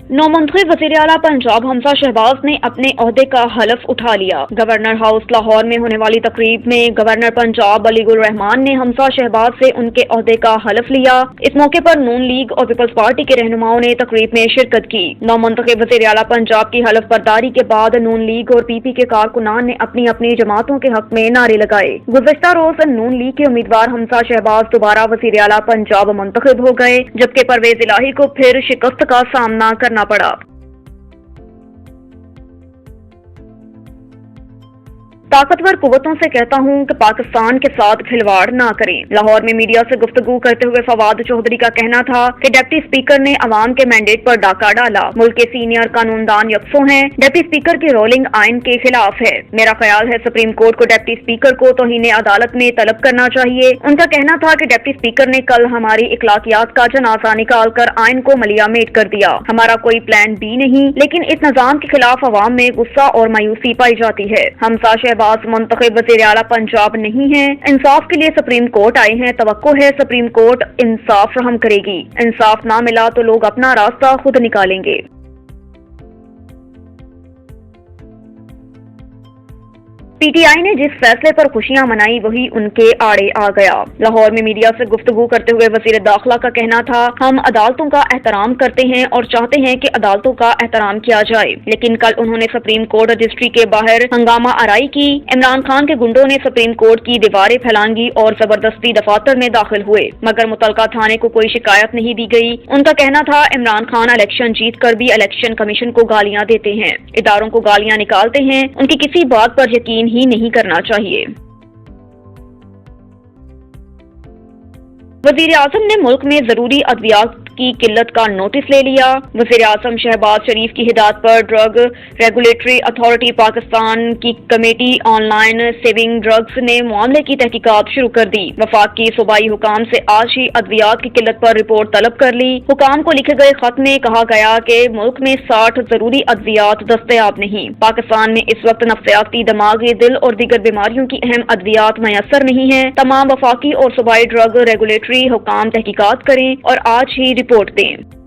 नौ मंतखब वज़ीर आला पंजाब हमजा शहबाज ने अपने ओहदे का हलफ उठा लिया। गवर्नर हाउस लाहौर में होने वाली तकरीब में गवर्नर पंजाब अलीगुल रहमान ने हमजा शहबाज से उनके ओहदे का हलफ लिया। इस मौके पर नून लीग और पीपल्स पार्टी के रहनुमाओं ने तकरीब में शिरकत की। नौ मंतखब वज़ीर आला पंजाब की हलफ बर्दारी के बाद नून लीग और पीपी के कारकुनान ने अपनी अपनी जमातों के हक में नारे लगाए। गुज़श्ता रोज नून लीग के उम्मीदवार हमजा शहबाज दोबारा वज़ीर आला पंजाब मुंतखब हो गए, जबकि परवेज इलाही को फिर शिकस्त का सामना करना पड़ा। ताकतवर कुव्वतों से कहता हूं कि पाकिस्तान के साथ खिलवाड़ ना करें। लाहौर में मीडिया से गुफ्तगू करते हुए फवाद चौधरी का कहना था कि डिप्टी स्पीकर ने अवाम के मैंडेट पर डाका डाला। मुल्क के सीनियर कानूनदान यकसों हैं, डिप्टी स्पीकर की रोलिंग आइन के खिलाफ है। मेरा ख्याल है सुप्रीम कोर्ट को डिप्टी स्पीकर को तौहीन अदालत में तलब करना चाहिए। उनका कहना था कि डिप्टी स्पीकर ने कल हमारी इखलाकियात का जनाजा निकाल कर आइन को मलियामेट कर दिया। हमारा कोई प्लान बी नहीं, लेकिन इस निजाम के खिलाफ अवाम में गुस्सा और मायूसी पाई जाती है। हमजा शहबाज मुंतखब वज़ीर आला पंजाब नहीं है, इंसाफ के लिए सुप्रीम कोर्ट आए हैं। तवक्को है सुप्रीम कोर्ट इंसाफ फराहम करेगी। इंसाफ ना मिला तो लोग अपना रास्ता खुद निकालेंगे। पीटीआई ने जिस फैसले पर खुशियां मनाई वही उनके आड़े आ गया। लाहौर में मीडिया से गुफ्तगू करते हुए वजीर दाखिला का कहना था, हम अदालतों का एहतराम करते हैं और चाहते हैं कि अदालतों का एहतराम किया जाए। लेकिन कल उन्होंने सुप्रीम कोर्ट रजिस्ट्री के बाहर हंगामा आराई की। इमरान खान के गुंडों ने सुप्रीम कोर्ट की दीवारें फैलांगी और जबरदस्ती दफातर में दाखिल हुए, मगर मुतलका थाने को कोई शिकायत नहीं दी गई। उनका कहना था, इमरान खान इलेक्शन जीत कर भी इलेक्शन कमीशन को गालियां देते हैं, इदारों को गालियां निकालते हैं, उनकी किसी बात पर यकीन ही नहीं करना चाहिए। वज़ीर आज़म ने मुल्क में जरूरी अद्वियात की किल्लत का नोटिस ले लिया। वज़ीर आज़म शहबाज शरीफ की हिदायत पर ड्रग रेगुलेटरी अथॉरिटी पाकिस्तान की कमेटी ऑनलाइन सेविंग ड्रग्स ने मामले की तहकीकात शुरू कर दी। वफाक की सूबाई हुकाम से आज ही अद्वियात की किल्लत पर रिपोर्ट तलब कर ली। हुकाम को लिखे गए खत में कहा गया कि मुल्क में 60 जरूरी अद्वियात दस्तयाब नहीं। पाकिस्तान में इस वक्त नफ्सियाती, दिमागी, दिल और दीगर बीमारियों की अहम अद्वियात मैसर नहीं है। तमाम वफाकी और सूबाई ड्रग रेगुलेटरी हुकाम तहकीकात करें और आज ही रिपोर्ट दें।